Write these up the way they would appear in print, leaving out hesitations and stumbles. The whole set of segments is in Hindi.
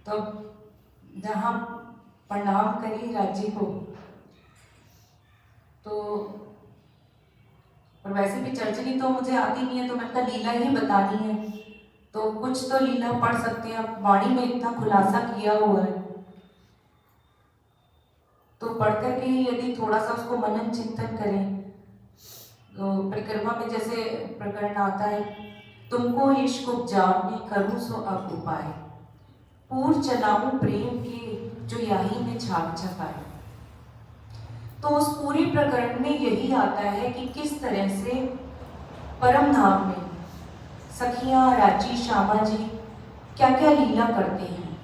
तो जहाँ प्रणाम करी राज्य को, तो और वैसे भी चर्चनी तो मुझे आती नहीं है, तो मैंने कहा लीला ही बतानी है, तो कुछ तो लीला पढ़ सकते हैं। अब वाणी में इतना खुलासा किया हुआ है, तो पढ़ करके यदि थोड़ा सा उसको मनन चिंतन करें, तो परिक्रमा में जैसे प्रकरण आता है, तुमको इश्क उपजाने करूं सो अब उपाय, पूर चलाऊं प्रेम के जो याही में झाग झपाए। तो उस पूरे प्रकरण में यही आता है कि किस तरह से परम धाम में सखियां राजी श्यामा जी क्या क्या लीला करते हैं,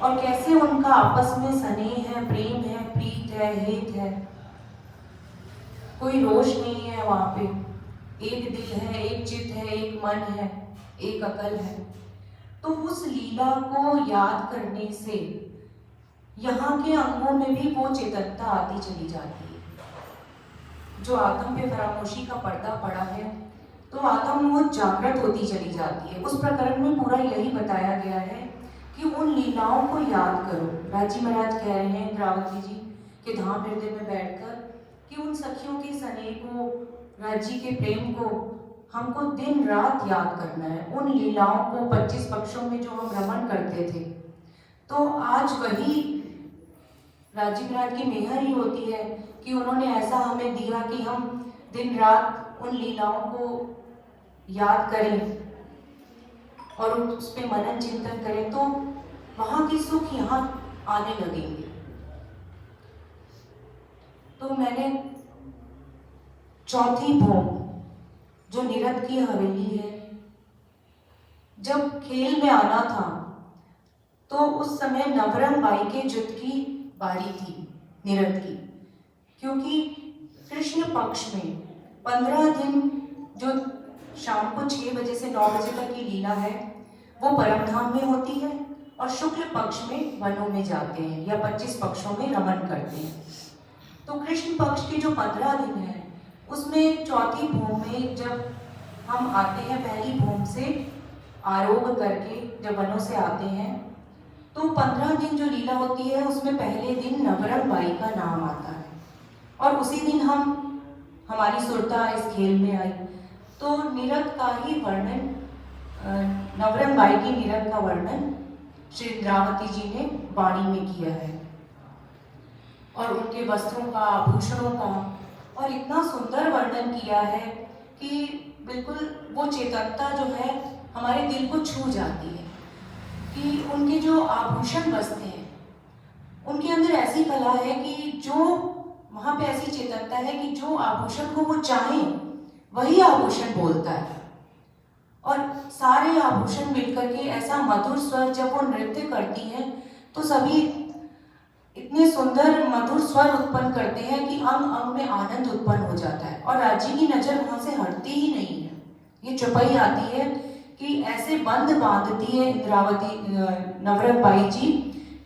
और कैसे उनका आपस में स्नेह है, प्रेम है, प्रीत है, हित है, कोई रोष नहीं है वहां पे, एक दिल है, एक चित्त है, एक मन है, एक अकल है। तो उस लीला को याद करने से यहाँ के अंगों में भी वो चेतनता आती चली जाती है। जो आत्म पे फरामोशी का पर्दा पड़ा है, तो आत्म वो जागृत होती चली जाती है। उस प्रकरण में पूरा यही बताया गया है कि उन लीलाओं को याद करो। राजी महाराज कह रहे हैं इंद्रावती जी के धाम हृदय में बैठकर कि उन सखियों के स्नेह को, राज्य के प्रेम को हमको दिन रात याद करना है। उन लीलाओं को 25 पक्षों में जो हम रमण करते थे, तो आज वही राजीव महाराज की मेहर ही होती है कि उन्होंने ऐसा हमें दिया कि हम दिन रात उन लीलाओं को याद करें और उस पर मनन चिंतन करें, तो वहां की सुख यहाँ आने लगेंगे। तो मैंने चौथी भोग जो निरत की हवेली है, जब खेल में आना था, तो उस समय नवरंग बाई के जुट की बारी थी निरत की, क्योंकि कृष्ण पक्ष में 15 दिन जो शाम को 6 बजे से 9 बजे तक की लीला है, वो परमधाम में होती है, और शुक्ल पक्ष में वनों में जाते हैं या 25 पक्षों में रमण करते हैं। तो कृष्ण पक्ष के जो 15 दिन है, उसमें चौथी भूम में जब हम आते हैं, पहली भूम से आरोह करके जब वनों से आते हैं, तो 15 दिन जो लीला होती है, उसमें पहले दिन नवरंग बाई का नाम आता है, और उसी दिन हमारी सुरता इस खेल में आई। तो निरत का ही वर्णन, नवरंग बाई की निरत का वर्णन श्री इंद्रावती जी ने वाणी में किया है, और उनके वस्त्रों का, आभूषणों का, और इतना सुंदर वर्णन किया है कि बिल्कुल वो चेतनता जो है हमारे दिल को छू जाती है कि उनके जो आभूषण बसते हैं, उनके अंदर ऐसी कला है कि जो वहां पे ऐसी चेतनता है कि जो आभूषण को वो चाहे वही आभूषण बोलता है, और सारे आभूषण मिलकर के ऐसा मधुर स्वर जब वो नृत्य करती हैं, तो सभी इतने सुंदर मधुर स्वर उत्पन्न करते हैं कि अंग अंग में आनंद उत्पन्न हो जाता है, और राज्य की नजर वहां से हटती ही नहीं है। ये चुपाई आती है कि ऐसे बंद बांधती है इंद्रावती नवरंग बाई जी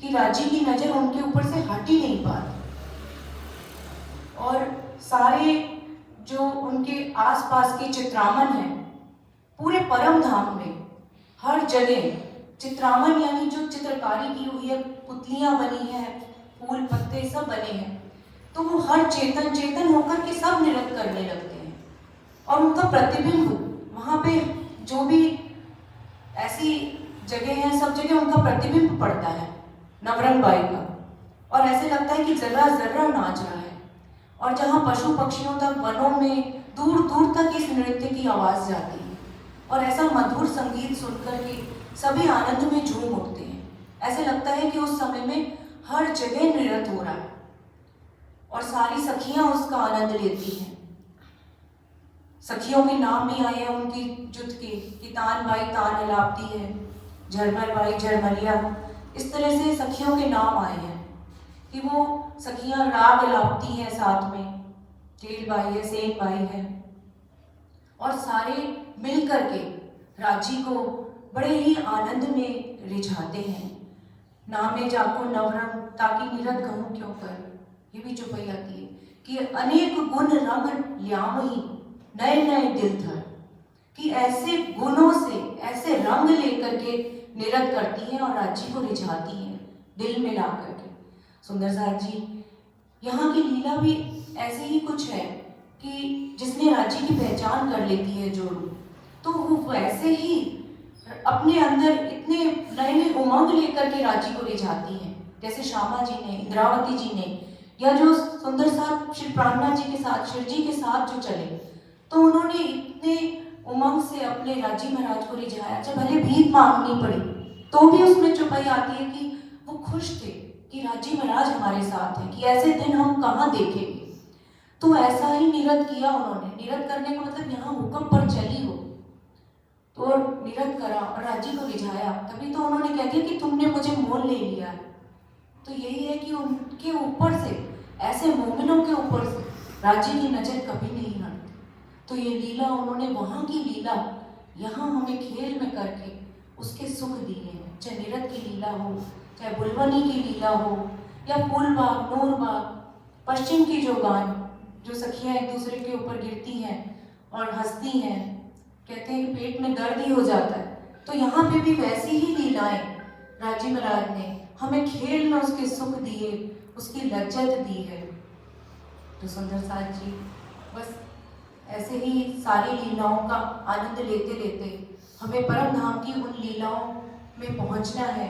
कि राज्य की नजर उनके ऊपर से हट ही नहीं पाती, और सारे जो उनके आसपास के चित्रामन है, पूरे परम धाम में हर जगह चित्रामन यानी जो चित्रकारी की हुई है, पुतलियां बनी है, फूल पत्ते सब बने हैं, तो वो हर चेतन चेतन होकर के सब नृत्य करने लगते हैं, और उनका प्रतिबिंब वहां पे जो भी ऐसी जगह है, सब जगह उनका प्रतिबिंब पड़ता है नवरंग बाई का, और ऐसे लगता है कि जर्रा जर्रा नाच रहा है। और जहाँ पशु पक्षियों तक, वनों में दूर दूर तक इस नृत्य की आवाज जाती है, और ऐसा मधुर संगीत सुनकर के सभी आनंद में झूम उठते हैं। ऐसे लगता है कि उस समय में हर जगह नृत्य हो रहा है, और सारी सखियां उसका आनंद लेती हैं। सखियों के नाम भी आए हैं उनकी जुट के, कि तान बाई तान अलापती है, झरमर बाई झरमरिया, इस तरह से सखियों के नाम आए हैं कि वो सखियां राग अलापती हैं साथ में, केल बाई है, सेन बाई है, और सारे मिलकर के राजी को बड़े ही आनंद में रिझाते हैं। नामे जाको नवरंग ताकि निरत कहूं क्यों कर, ये भी चुपाई आती है कि अनेक गुण रंग ल्यामही नए नए दिल धर, कि ऐसे गुणों से, ऐसे रंग लेकर के निरत करती हैं और राज्य को रिझाती हैं दिल में ला करके। सुंदर साथ जी, यहाँ की लीला भी ऐसे ही कुछ है कि जिसने राज्य की पहचान कर लेती है जो, तो वो वैसे ही अपने अंदर इतने नए नए उमंग लेकर के राज्य को रिझाती हैं, जैसे श्यामा जी ने, इंद्रावती जी ने, या जो सुंदर साथ श्री प्राणनाथ जी के साथ, शिव जी के साथ जो चले, तो उन्होंने इतने उमंग से अपने राज्य महाराज को रिझाया। जब भले भीख मांगनी पड़ी तो भी उसमें चौपाई आती है कि वो खुश थे कि राज्य महाराज हमारे साथ हैं, कि ऐसे दिन हम कहाँ देखेंगे। तो ऐसा ही निरत किया उन्होंने। निरत करने का मतलब यहाँ हुक्म पर चली हो, तो निरत करा और राज्य को रिझाया। तभी तो उन्होंने कह दिया कि तुमने मुझे मोल ले लिया। तो यही है कि उनके ऊपर से, ऐसे मोमिनों के ऊपर से राज्य की नजर कभी नहीं हटती। तो ये लीला उन्होंने, वहाँ की लीला यहाँ हमें खेल में करके उसके सुख दिए हैं। चाहे निरत की लीला हो, चाहे बुलवनी की लीला हो, या फूलबाग, नूरबाग, पश्चिम की जो गान, जो सखियाँ एक दूसरे के ऊपर गिरती हैं और हंसती हैं, कहते हैं कि पेट में दर्द ही हो जाता है। तो यहाँ पे भी वैसी ही लीलाएं राज्य महाराज ने हमें खेल में उसके सुख दिए, उसकी लज्जत दी है। तो सुंदर साथ जी, बस ऐसे ही सारी लीलाओं का आनंद लेते लेते हमें परम धाम की उन लीलाओं में पहुंचना है।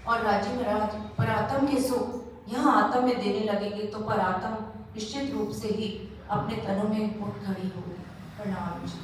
और राज्य महाराज परातम के सुख यहाँ आत्म में देने लगेंगे तो परातम निश्चित रूप से ही अपने तनों में उठ खड़ी होगी। प्रणाम जी।